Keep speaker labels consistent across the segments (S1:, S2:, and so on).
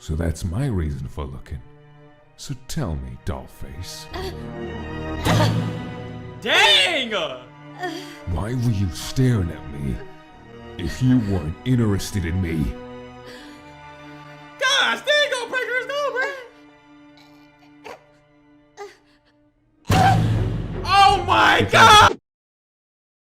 S1: So that's my reason for looking. So tell me, dollface.
S2: Dang!
S1: Why were you staring at me if you weren't interested in me?
S2: Gosh, dang, go break her skull, bro! Oh my god!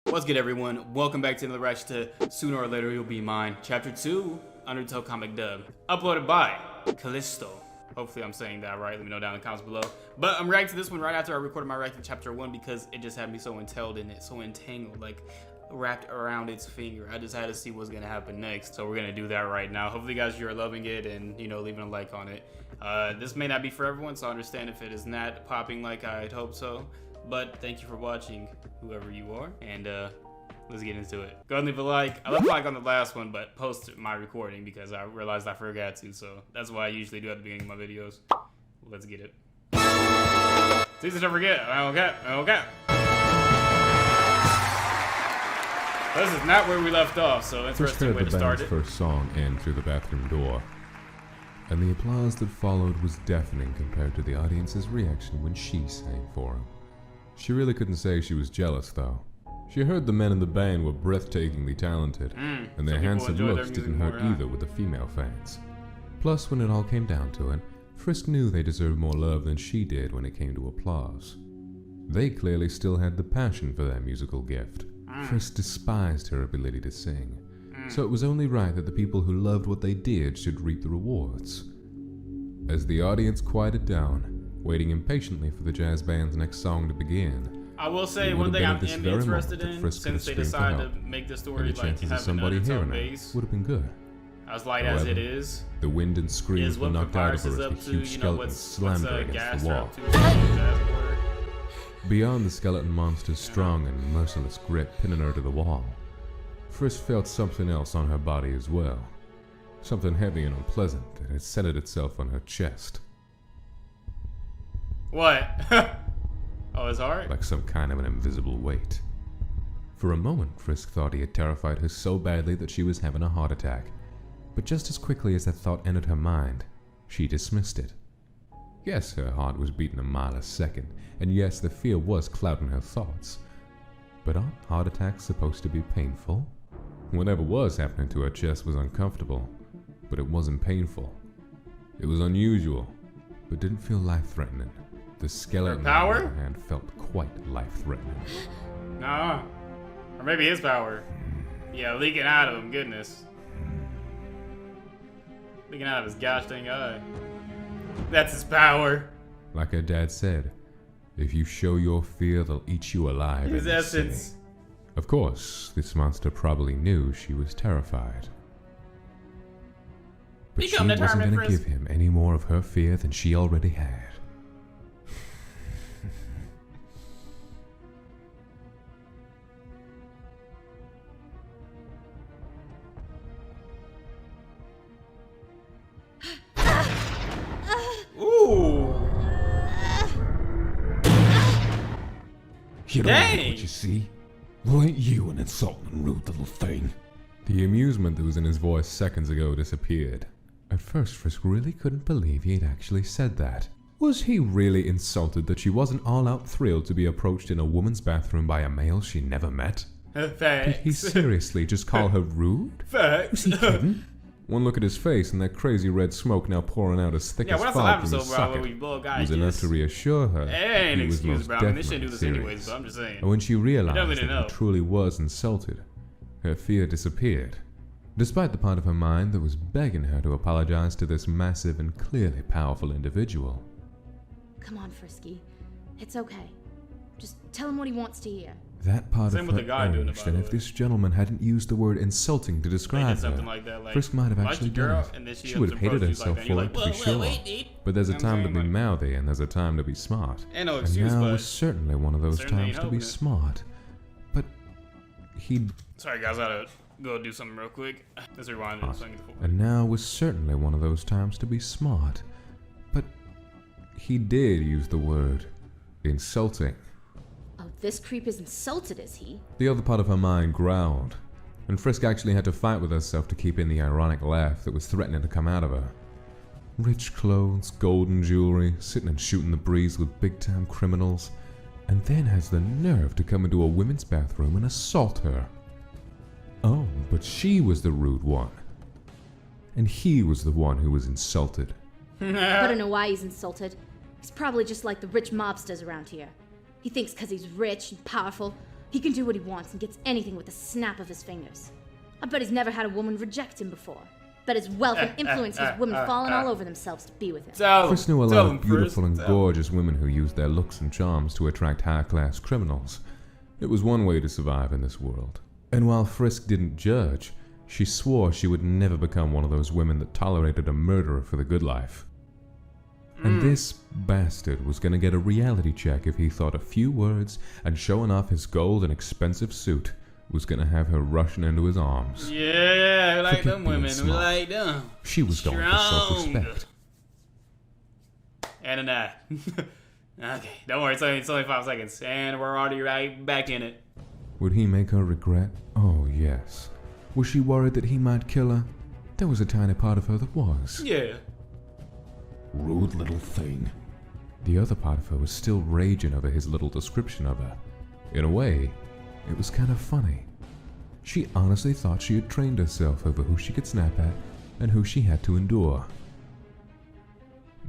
S2: What's good, everyone? Welcome back to another reaction to Sooner or Later You'll Be Mine, Chapter 2, Undertale Comic Dub. Uploaded by Callisto. Hopefully I'm saying that right. Let me know down in the comments below. But I'm reacting to this one right after I recorded my reaction to Chapter 1 because it just had me so entailed in it, so entangled, like wrapped around its finger. I just had to see what's gonna happen next. So we're gonna do that right now. Hopefully, guys, you're loving it and, you know, leaving a like on it. This may not be for everyone, so I understand if it is not popping like I'd hope so. But thank you for watching, whoever you are, and let's get into it. Go and leave a like. I left a like on the last one, but post my recording because I realized I forgot to, so that's why I usually do at the beginning of my videos. Let's get it. It's easy to forget. Okay. This is not where we left off, so interesting way to start it.
S1: First song end through the bathroom door, and the applause that followed was deafening compared to the audience's reaction when she sang for him. She really couldn't say she was jealous, though. She heard the men in the band were breathtakingly talented, and their handsome looks didn't hurt either with the female fans. Plus, when it all came down to it, Frisk knew they deserved more love than she did when it came to applause. They clearly still had the passion for their musical gift. Frisk despised her ability to sing, so it was only right that the people who loved what they did should reap the rewards. As the audience quieted down, waiting impatiently for the jazz band's next song to begin,
S2: I will say one thing I'm interested in, since they decided to make the story like have an Undertale base,
S1: would have been good.
S2: As light as it is,
S1: the wind and screams were knocked out of her as the huge skeleton slammed her against the wall. Beyond the skeleton monster's strong and merciless grip pinning her to the wall, Frisk felt something else on her body as well. Something heavy and unpleasant that had centered itself on her chest.
S2: What? Oh, his heart?
S1: Like some kind of an invisible weight. For a moment, Frisk thought he had terrified her so badly that she was having a heart attack. But just as quickly as that thought entered her mind, she dismissed it. Yes, her heart was beating a mile a second, and yes, the fear was clouding her thoughts. But aren't heart attacks supposed to be painful? Whatever was happening to her chest was uncomfortable, but it wasn't painful. It was unusual, but didn't feel life-threatening. The skeleton on the other hand felt quite life-threatening.
S2: Nah. Or maybe his power. Yeah, leaking out of him, goodness. Leaking out of his gosh dang eye. That's his power.
S1: Like her dad said, if you show your fear, they'll eat you alive.
S2: His essence.
S1: Of course, this monster probably knew she was terrified. But she wasn't going to give him any more of her fear than she already had. You don't like what you see? Well, ain't you an insulting and rude little thing? The amusement that was in his voice seconds ago disappeared. At first, Frisk really couldn't believe he had actually said that. Was he really insulted that she wasn't all-out thrilled to be approached in a woman's bathroom by a male she never met?
S2: Facts.
S1: Did he seriously just call her rude?
S2: Facts.
S1: Was he kidding? One look at his face and that crazy red smoke now pouring out as thick as fog from his socket was enough to reassure her
S2: he was most
S1: definitely
S2: serious.
S1: Anyways,
S2: but I'm just saying.
S1: And when she realized that he truly was insulted, her fear disappeared, despite the part of her mind that was begging her to apologize to this massive and clearly powerful individual.
S3: Come on, Frisky. It's okay. Just tell him what he wants to hear.
S1: That part of her urged that if this gentleman hadn't used the word insulting to describe her, Frisk might have actually done it. She would have hated herself for it, to be sure. But there's a time to be mouthy and there's a time to be smart. And now was certainly one of those times to be smart. But he'd...
S2: Sorry guys, I gotta go do something real quick. Let's rewind it so I can get the full.
S1: And now was certainly one of those times to be smart. But he did use the word insulting.
S3: Oh, this creep is insulted, is he?
S1: The other part of her mind growled, and Frisk actually had to fight with herself to keep in the ironic laugh that was threatening to come out of her. Rich clothes, golden jewelry, sitting and shooting the breeze with big-time criminals, and then has the nerve to come into a women's bathroom and assault her. Oh, but she was the rude one. And he was the one who was insulted.
S3: I don't know why he's insulted. He's probably just like the rich mobsters around here. He thinks because he's rich and powerful, he can do what he wants and gets anything with a snap of his fingers. I bet he's never had a woman reject him before. Bet his wealth and influence has women falling all over themselves to be with him.
S1: Chris knew a lot of beautiful and gorgeous women who used their looks and charms to attract high-class criminals. It was one way to survive in this world. And while Frisk didn't judge, she swore she would never become one of those women that tolerated a murderer for the good life. And this bastard was gonna get a reality check if he thought a few words and showing off his gold and expensive suit was gonna have her rushing into his arms.
S2: Yeah, we like
S1: Forget
S2: them
S1: being
S2: women. We
S1: smart.
S2: like them.
S1: She was going for self-respect.
S2: And an eye. Okay, don't worry. It's only 5 seconds, and we're already right back in it.
S1: Would he make her regret? Oh, yes. Was she worried that he might kill her? There was a tiny part of her that was.
S2: Yeah.
S1: Rude little thing. The other part of her was still raging over his little description of her. In a way, it was kind of funny. She honestly thought she had trained herself over who she could snap at and who she had to endure.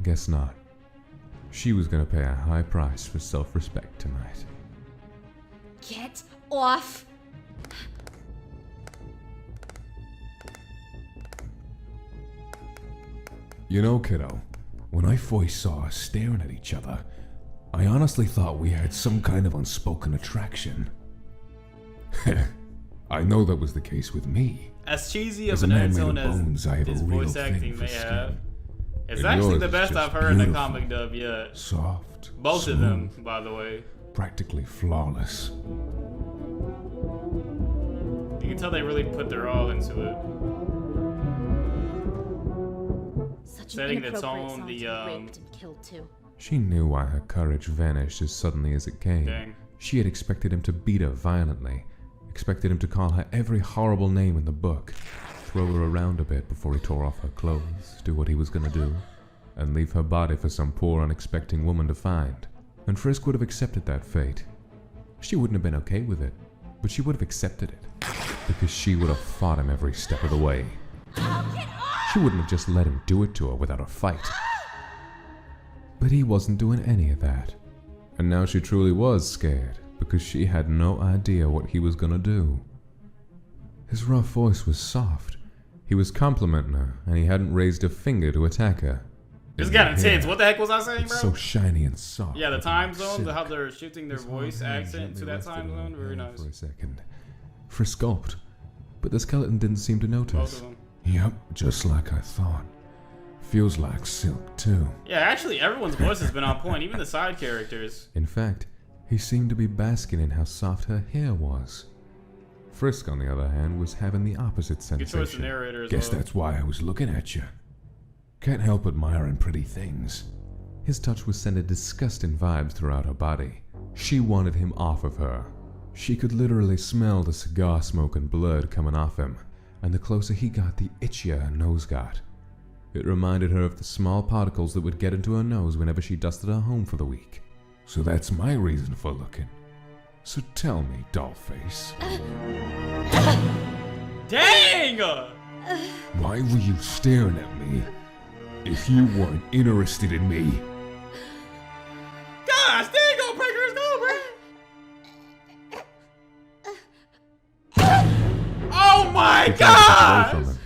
S1: Guess not. She was gonna pay a high price for self-respect tonight.
S3: Get off!
S1: You know, kiddo, when I first saw us staring at each other, I honestly thought we had some kind of unspoken attraction. I know that was the case with me.
S2: As cheesy
S1: As
S2: of
S1: a
S2: an
S1: man made
S2: undertone
S1: of bones, I
S2: as
S1: have a
S2: his
S1: real
S2: voice
S1: thing
S2: acting
S1: for
S2: may
S1: skin.
S2: have, it's
S1: And
S2: actually
S1: yours
S2: the
S1: is
S2: best
S1: just
S2: I've heard in the
S1: beautiful.
S2: comic dub yet.
S1: Soft,
S2: Both of
S1: smooth,
S2: them, by the way.
S1: practically flawless.
S2: You can tell they really put their all into it.
S3: Such
S2: Setting
S3: an
S2: the
S3: inappropriate
S2: tone,
S3: song
S2: the,
S3: to be raped and killed too.
S1: She knew why her courage vanished as suddenly as it came.
S2: Dang.
S1: She had expected him to beat her violently, expected him to call her every horrible name in the book, throw her around a bit before he tore off her clothes, do what he was gonna do, and leave her body for some poor unexpecting woman to find. And Frisk would have accepted that fate. She wouldn't have been okay with it, but she would have accepted it, because she would have fought him every step of the way. She wouldn't have just let him do it to her without a fight. But he wasn't doing any of that. And now she truly was scared, because she had no idea what he was gonna do. His rough voice was soft. He was complimenting her, and he hadn't raised a finger to attack her.
S2: This
S1: And
S2: got
S1: her
S2: intense.
S1: hair,
S2: What the heck was I saying,
S1: it's
S2: bro?
S1: so shiny and soft.
S2: Yeah, the
S1: like
S2: time zone,
S1: silk.
S2: how they're shifting their
S1: His
S2: voice
S1: hard hand
S2: accent to
S1: gently
S2: that
S1: rested
S2: time
S1: on her
S2: zone. Very
S1: hand
S2: nice.
S1: For a second. Frisk gulped, but the skeleton didn't seem to
S2: Both
S1: notice.
S2: of them.
S1: Yep, just like I thought. Feels like silk, too.
S2: Yeah, actually, everyone's voice has been on point, even the side characters.
S1: In fact, he seemed to be basking in how soft her hair was. Frisk, on the other hand, was having the opposite
S2: Good choice of
S1: sensation.
S2: narrator as
S1: Guess
S2: well.
S1: that's why I was looking at you. Can't help admiring pretty things. His touch was sending disgusting vibes throughout her body. She wanted him off of her. She could literally smell the cigar smoke and blood coming off him, and the closer he got, the itchier her nose got. It reminded her of the small particles that would get into her nose whenever she dusted her home for the week. So that's my reason for looking. So tell me, dollface,
S2: Dang!
S1: why were you staring at me if you weren't interested in me?
S2: Gosh, dang, go breakers, go, bro! Oh my
S1: She tried to get away
S2: god!
S1: from him,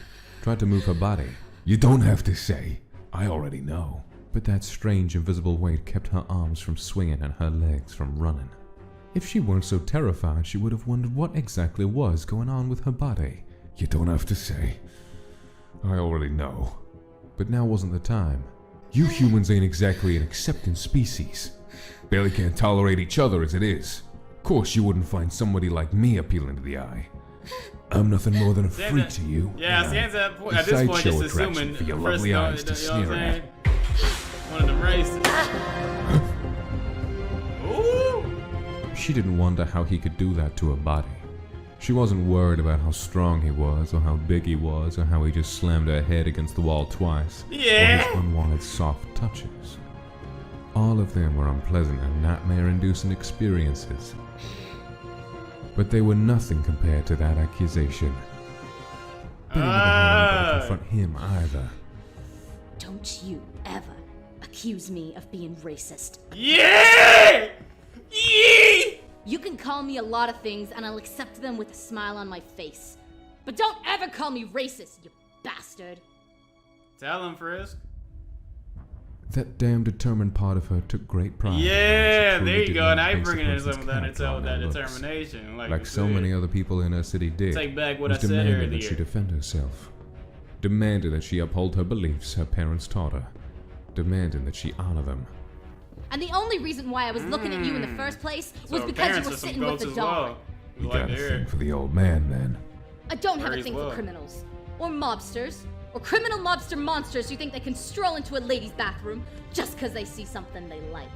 S1: tried to move her body. You don't have to say. I already know. But that strange invisible weight kept her arms from swinging and her legs from running. If she weren't so terrified, she would have wondered what exactly was going on with her body. You don't have to say. I already know. But now wasn't the time. You humans ain't exactly an accepting species. Barely can't tolerate each other as it is. Of course you wouldn't find somebody like me appealing to the eye. I'm nothing more than a freak to you.
S2: Yeah,
S1: and
S2: Sans
S1: I'm
S2: at this
S1: a
S2: point,
S1: sideshow
S2: just
S1: attraction
S2: assuming
S1: for your
S2: first
S1: lovely
S2: note,
S1: eyes to
S2: you know what I'm
S1: sneer
S2: saying?
S1: at.
S2: One of them races. Ooh!
S1: She didn't wonder how he could do that to her body. She wasn't worried about how strong he was, or how big he was, or how he just slammed her head against the wall twice, or his unwanted soft touches. All of them were unpleasant and nightmare-inducing experiences. But they were nothing compared to that accusation. Betty never had anybody confront him either.
S3: Don't you ever accuse me of being racist.
S2: Yeah! Yeah!
S3: You can call me a lot of things and I'll accept them with a smile on my face. But don't ever call me racist, you bastard.
S2: Tell him, Frisk.
S1: That damn determined part of her took great pride.
S2: Yeah,
S1: She
S2: there
S1: truly
S2: you
S1: did
S2: go.
S1: not
S2: Now you're
S1: base a
S2: bringing in
S1: person's
S2: some of that
S1: character on their looks.
S2: determination.
S1: Like so many other people in her city did.
S2: Take back what I
S1: was
S2: said
S1: demanded that she
S2: earlier.
S1: defend herself. Demanded that she uphold her beliefs her parents taught her. Demanded that she honor them.
S3: And the only reason why I was looking at you in the first place was
S2: So
S3: because you
S2: parents
S3: were
S2: are some
S3: sitting with
S2: goats
S3: the
S2: as
S3: dog.
S2: well.
S1: You
S2: Like
S1: got a
S2: there.
S1: thing for the old man, then.
S3: I don't have
S2: Very
S3: a thing
S2: well.
S3: for criminals, or mobsters, or criminal mobster monsters who think they can stroll into a lady's bathroom just because they see something they like.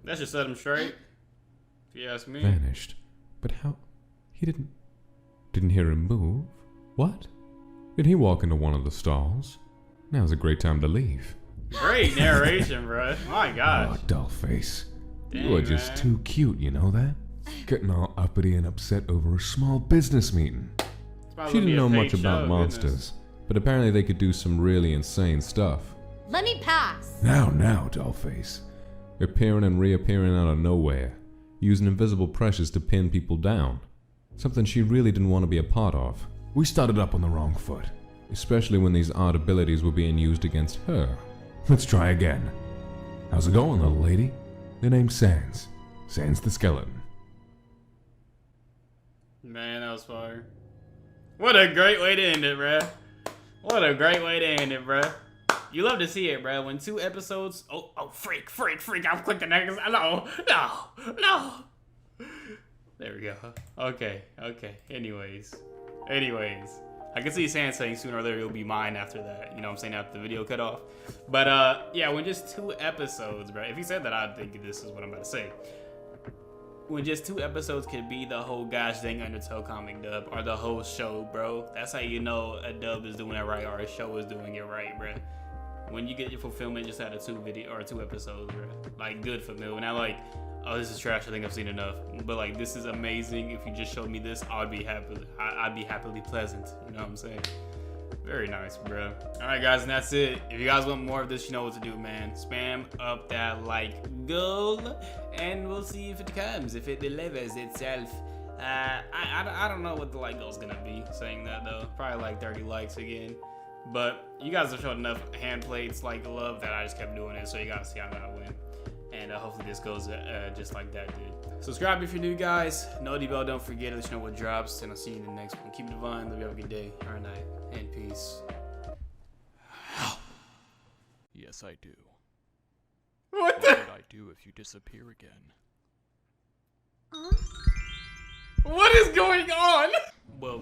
S2: That should set him straight. If you ask me.
S1: Vanished. But how? He didn't hear him move? What? Did he walk into one of the stalls? Now's a great time to leave.
S2: Great narration, bro. My
S1: Oh,
S2: gosh.
S1: dollface. You
S2: Dang,
S1: are just
S2: man.
S1: too cute, you know that? Getting all uppity and upset over a small business meeting.
S2: It's probably
S1: She
S2: gonna be
S1: didn't
S2: a
S1: know
S2: paid
S1: much about
S2: show,
S1: monsters,
S2: goodness.
S1: but apparently they could do some really insane stuff.
S3: Let me pass.
S1: Now, dollface. Appearing and reappearing out of nowhere, using invisible pressures to pin people down. Something she really didn't want to be a part of. We started up on the wrong foot, especially when these odd abilities were being used against her. Let's try again. How's it going, little lady? The name's SANS. SANS the skeleton.
S2: Man, that was fire. What a great way to end it, bruh. What a great way to end it, bruh. You love to see it, bruh. When 2 episodes... Oh, freak. I'm clicking that. No. There we go. Okay. Anyways. I can see Sans saying sooner or later it'll be mine after that. You know what I'm saying? After the video cut off. But, yeah, when just 2 episodes, bruh. If he said that, I'd think this is what I'm about to say. When just 2 episodes could be the whole gosh dang Undertale comic dub, or the whole show, bro. That's how you know a dub is doing it right, or a show is doing it right, bro. When you get your fulfillment just out of 2 episodes, bro. Like, good fulfillment. Not like, oh, this is trash, I think I've seen enough. But like, this is amazing. If you just showed me this, I'd be happily pleasant. You know what I'm saying? Very nice, bro. Alright, guys, and that's it. If you guys want more of this, you know what to do, man. Spam up that like goal, and we'll see if it comes, if it delivers itself. I don't know what the like goal's gonna be, saying that though. Probably like 30 likes again. But you guys have shown enough hand plates like love that I just kept doing it, so you gotta see how that went. And hopefully this goes just like that did. Subscribe if you're new, guys. Noti bell, don't forget to let you know what drops, and I'll see you in the next one. Keep it divine. Love you. Have a good day or night, and peace.
S4: Yes, I do.
S2: What
S4: What
S2: the?
S4: would I do if you disappear again?
S2: What is going on? Well.